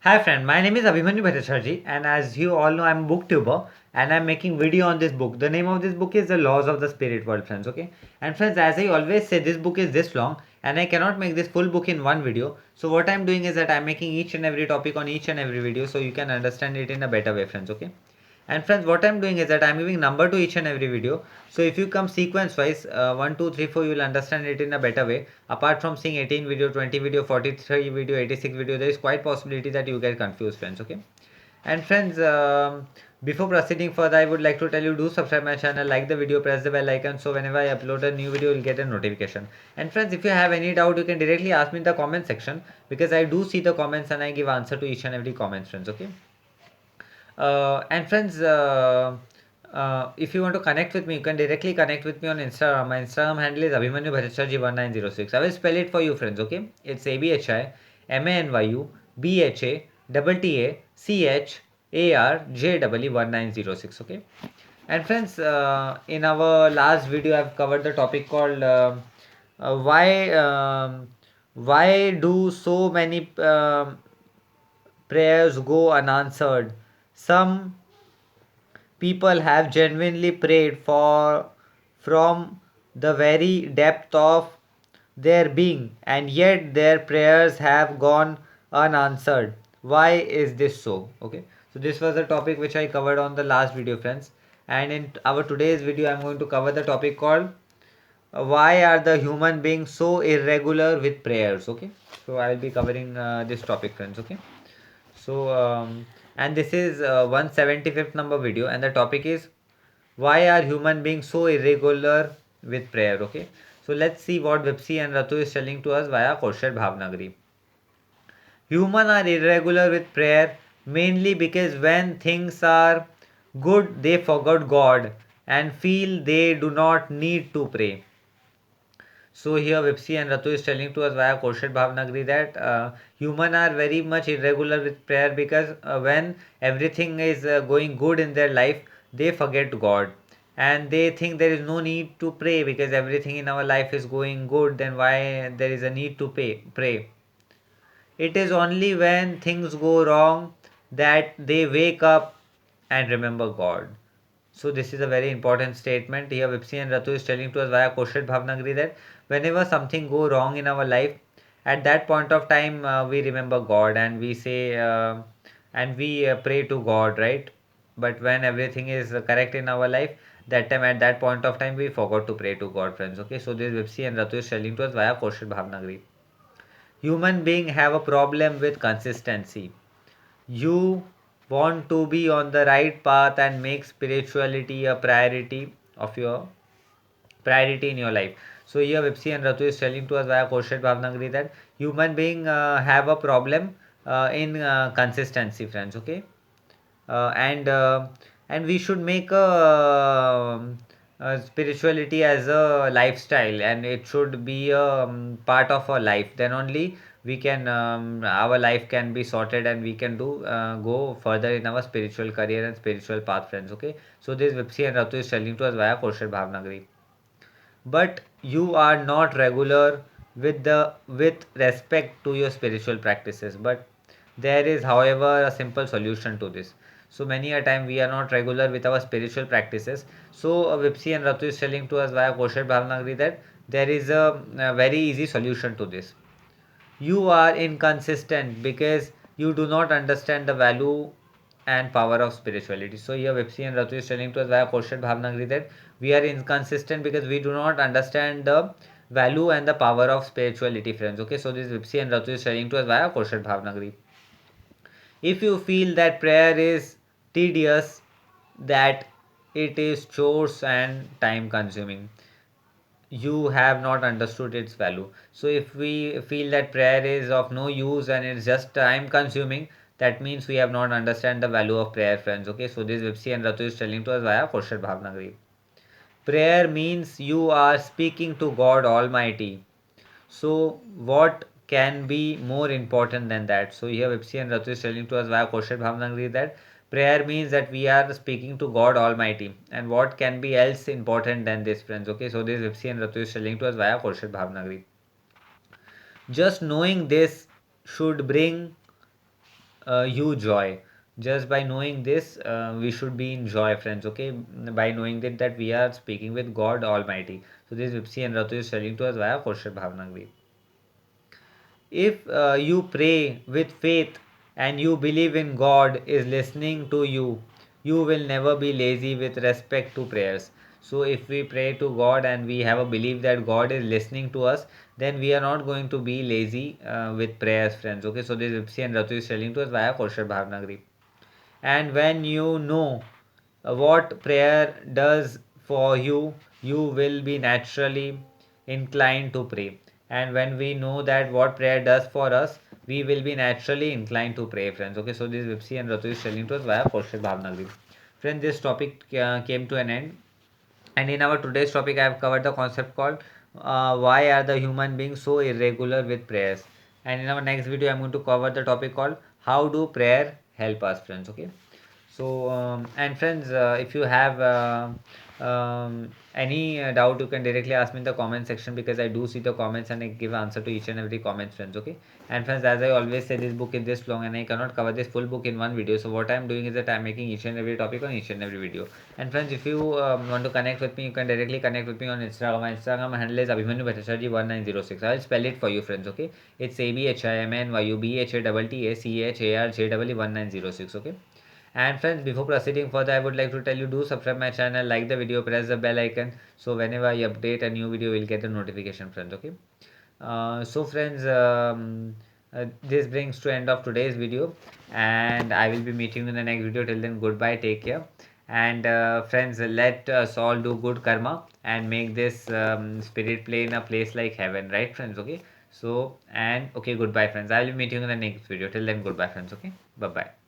Hi friend, my name is Abhimanyu Bhattacharjee and as you all know I'm a booktuber and I'm making video on this book. The name of this book is The Laws of the Spirit World friends, okay? And friends, as I always say, this book is this long and I cannot make this full book in one video. So what I'm doing is that I'm making each and every topic on each and every video so you can understand it in a better way friends, okay? And friends, what I'm doing is that I'm giving number to each and every video. So if you come sequence wise, 1, 2, 3, 4, you will understand it in a better way. Apart from seeing 18 video, 20 video, 43 video, 86 video, there is quite possibility that you get confused friends, okay? And friends, before proceeding further, I would like to tell you do subscribe my channel, like the video, press the bell icon so whenever I upload a new video, you'll get a notification. And friends, if you have any doubt, you can directly ask me in the comment section because I do see the comments and I give answer to each and every comment friends, okay? And friends, if you want to connect with me, you can directly connect with me on Instagram. My Instagram handle is Abhimanyu Bhattacharjee1906. I will spell it for you, friends. Okay, it's ABHIMANYUBHATTACHARJEE1906. Okay, and friends, in our last video, I've covered the topic called uh, why um, why do so many prayers go unanswered. Some people have genuinely prayed for from the very depth of their being, and yet their prayers have gone unanswered. Why is this so? Okay, so this was the topic which I covered on the last video, friends. And in our today's video, I'm going to cover the topic called why are the human beings so irregular with prayers? Okay, so I'll be covering this topic, friends. Okay, so, and this is 175th number video, and the topic is why are human beings so irregular with prayer? Okay, so let's see what Vipsi and Ratu is telling to us via Korshed Bhavnagari. Human are irregular with prayer mainly because when things are good, they forgot God and feel they do not need to pray. So here Vipsi and Ratu is telling to us via Korshed Bhavnagri that human are very much irregular with prayer because when everything is going good in their life, they forget God. And they think there is no need to pray because everything in our life is going good, then why there is a need to pray. It is only when things go wrong that they wake up and remember God. So this is a very important statement. Here Vipsi and Ratu is telling to us via Koshet Bhavnagri that whenever something go wrong in our life, at that point of time we remember God and we say and we pray to God, right? But when everything is correct in our life, that time at that point of time we forgot to pray to God, friends. Okay, so this Vipsi and Ratu is telling to us via Koshet Bhavnagri. Human being have a problem with consistency. You want to be on the right path and make spirituality a priority in your life. So here Vipsi and Ratu is telling to us via Korshed Bhavnagri that human being have a problem in consistency, friends. Okay, and we should make spirituality as a lifestyle and it should be a part of our life, then only we can our life can be sorted and we can do go further in our spiritual career and spiritual path, friends. Okay, so this Vipsi and Ratu is telling to us via Korshed Bhavnagri. But you are not regular with respect to your spiritual practices, but there is however a simple solution to this. So many a time we are not regular with our spiritual practices. So Vipsi and Ratu is telling to us via Kosher Bhavnagri that there is a very easy solution to this. You are inconsistent because you do not understand the value and power of spirituality. So here Vipsi and Ratu is telling to us via Korshed Bhavnagri that we are inconsistent because we do not understand the value and the power of spirituality, friends. Okay, so this Vipsi and Ratu is telling to us via Korshed Bhavnagri. If you feel that prayer is tedious, that it is chores and time consuming, you have not understood its value. So if we feel that prayer is of no use and it's just time consuming, that means we have not understand the value of prayer, friends. Okay, so this Vipsi and Ratu is telling to us via Koshar Bhavnagari. Prayer means you are speaking to God Almighty. So what can be more important than that? So here Vipsi and Ratu is telling to us via Koshar Bhavnagari that prayer means that we are speaking to God Almighty. And what can be else important than this, friends? Okay, so this Vipsi and Ratu is telling to us via Koshar Bhavnagari. Just knowing this should bring you joy. Just by knowing this, we should be in joy, friends. Okay, by knowing that we are speaking with God Almighty. So this Vipsi and Ratu is telling to us via Khorshid Bhavnagri. If you pray with faith and you believe in God is listening to you, you will never be lazy with respect to prayers. So if we pray to God and we have a belief that God is listening to us, then we are not going to be lazy with prayers, friends. Okay, so this Vipsi and Ratu is telling to us via Kaushal Bhavnagri. And when you know what prayer does for you, you will be naturally inclined to pray. And when we know that what prayer does for us, we will be naturally inclined to pray, friends. Okay, so this Vipsi and Ratu is telling to us via Kaushal Bhavnagri. Friends, this topic came to an end. And in our today's topic, I have covered the concept called why are the human beings so irregular with prayers. And in our next video, I'm going to cover the topic called how do prayer help us, friends. Okay. So and friends, if you have any doubt, you can directly ask me in the comment section, because I do see the comments and I give answer to each and every comment, friends. Okay. And friends, as I always say, this book is this long and I cannot cover this full book in one video. So what I'm doing is that I'm making each and every topic on each and every video. And friends, if you want to connect with me, you can directly connect with me on Instagram. My Instagram handle is Abhimanyu Bhattacharjee 1906. I'll spell it for you, friends. Okay, it's ABHIMNYUBHACCHARJEE 1906. Okay. And friends, before proceeding further, I would like to tell you, do subscribe my channel, like the video, press the bell icon, so whenever I update a new video, you'll get the notification, friends. Okay. So friends, this brings to end of today's video, and I will be meeting you in the next video. Till then, goodbye, take care. And friends, let us all do good karma and make this spirit plane a place like heaven, right, friends? Okay. So, and okay, goodbye, friends. I will be meeting you in the next video. Till then, goodbye, friends. Okay. Bye bye.